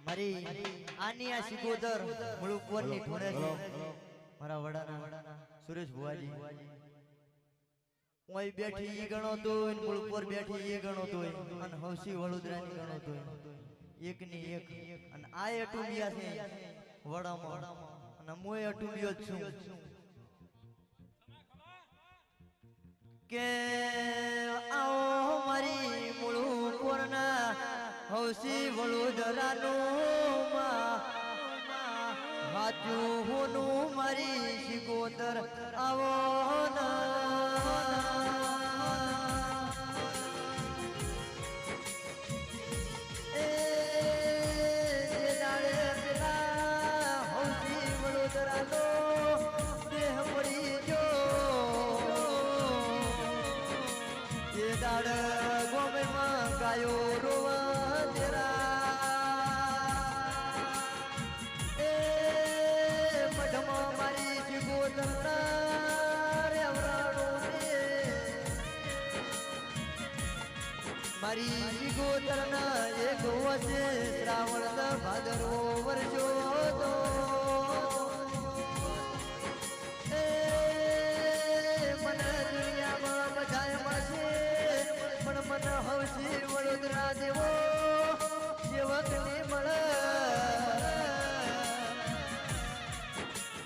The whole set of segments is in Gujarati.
મારી આની આ સિકોદર મુળુપુર ની ઢોણે છે મારા વડાના સુરેશ ભુવાજી ઓય બેઠી ઈ ગણો તોય મુળુપુર બેઠી ઈ ગણો તોય અને હવસી વડોદરા ની ગણો તોય એક ની એક અને આ અટુમિયા છે વડામાં અને મોય અટુમિયો જ છું કે આવો મારી મુળુપુરના હવસી વડોદરાનું હાચું હોનું મારી સિકોદર આવો ગાયો રોવા તેરા એ મઢમાં મારી સિકોદરના રે વરાણો રે મારી સિકોદરના એક વસે શ્રાવણ ભાદરવો વરસો તો એ મને દુનિયામાં બધાય મળશે પણ મને હવસી વડોદરા દેવો સેવક ને મળે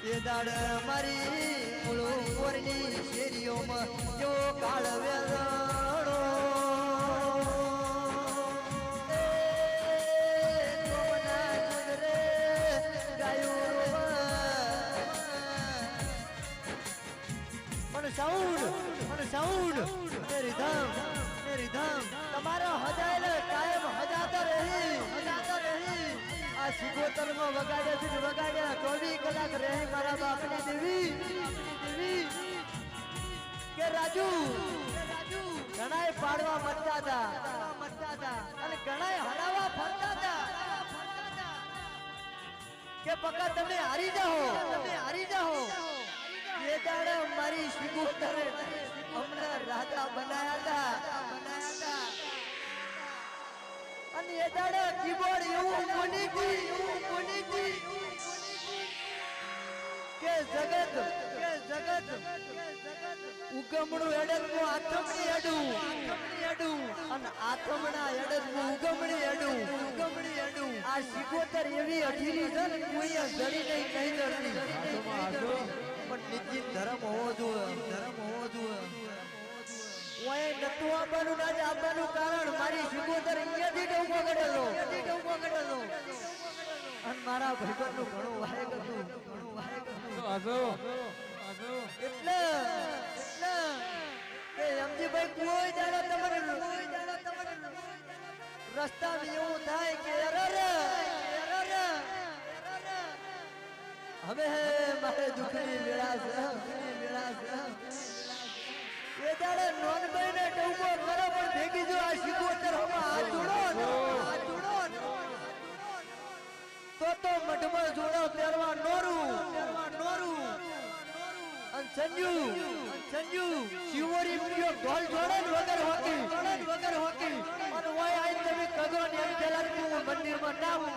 એ દાડ મારી મુળુપુરની શેરીઓમાં જો કાળ વેલાણો સાઉન્ડ મેરી ધામ તમારો હજાયલ કાયમ હજાતા રહી આ સિકોતર માં વગાડ્યા 24 કલાક રહે મારા બાપની દેવી કે રાજુ ઘણાય પાડવા મરતા હતા અને ઘણાય હરાવા ફરતા હતા કે પકા તમે હારી જાઓ એ દાડે મારી સિકોતર અમને રાજા બનાયા હતા અને એ દાડે કીબોર્ડ એવું કોની કે જગત ઉગમણું એડકનું આથમણી એડું અને આથમણા એડકનું ઉગમણી એડું આ સિકોતર એવી અઠીલી છે ને કોઈ જડી નહીં જડતી પણ નિશ્ચિત ધર્મ હોવો જોઈએ ઓય નતું આપવાનું ના આપવાનું કારણ મારી સિકોતર અહીંયાથી ડોકો કઢેલો અને મારા ભગવાનનું ઘણું વાયક હતું એટલે કે એમજીભાઈ કોઈ દાડો તમારે રસ્તામાં એવું થાય કે હવે મારે દુખની વેળા છે એ દાડે નોનભાઈ ને ટૂંકો કરો પણ ભેગી જો આ સિકોતર હાથ જોડો તો મઢમાં જોડો પહેરવા નોરું અને સંજુ શિવોરી પ્રિયો ઢોલ જોડે વગર હોકી અને ઓય આઈ તમે કગો ને એમ પેલા હું મંદિરમાં જાઉં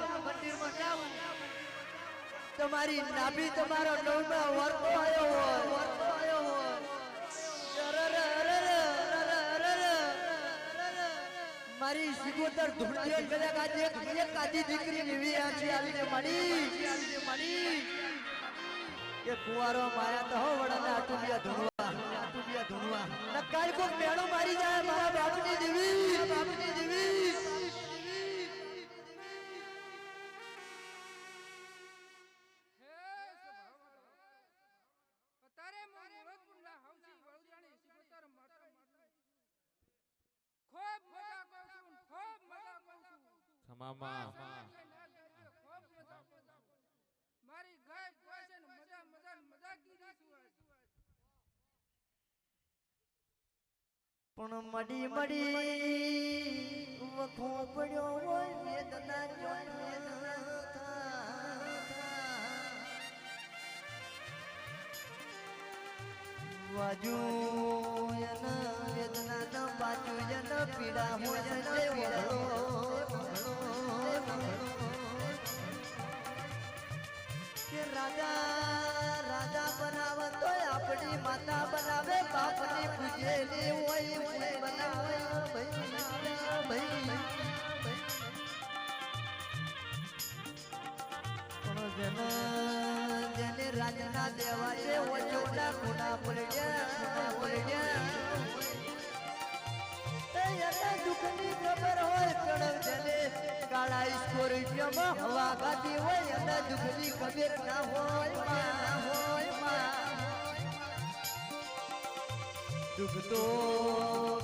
તમારી નાભી તમારો નવમાં વર્તો આવ્યો હોય મારી સિકોતર ધૂળિયો કદાચ આજે એક આજી દીકરી એવી આવીને મળી કે કુંવારો માયા તો હો વડાના આટુલિયા ધૂણવા નકાય કોક મેણો મારી જાય મારા બાપની દેવી તારે મોરતપુરના હવસી વડોદરાની સિકોતર ખૂબ મજા કરું છું મારી ગાય પાસે મજા કીધી છું પણ મડી વખો પડ્યો હોય વેદના વાજુ વેદના ન પાછું પીડા હોય દુઃખની ખબર હોય કણવ જેને કાળા ઈશ્વરીમાં હવા ગાતી હોય એના દુઃખની ખબર ના હોય માં દુઃખ તો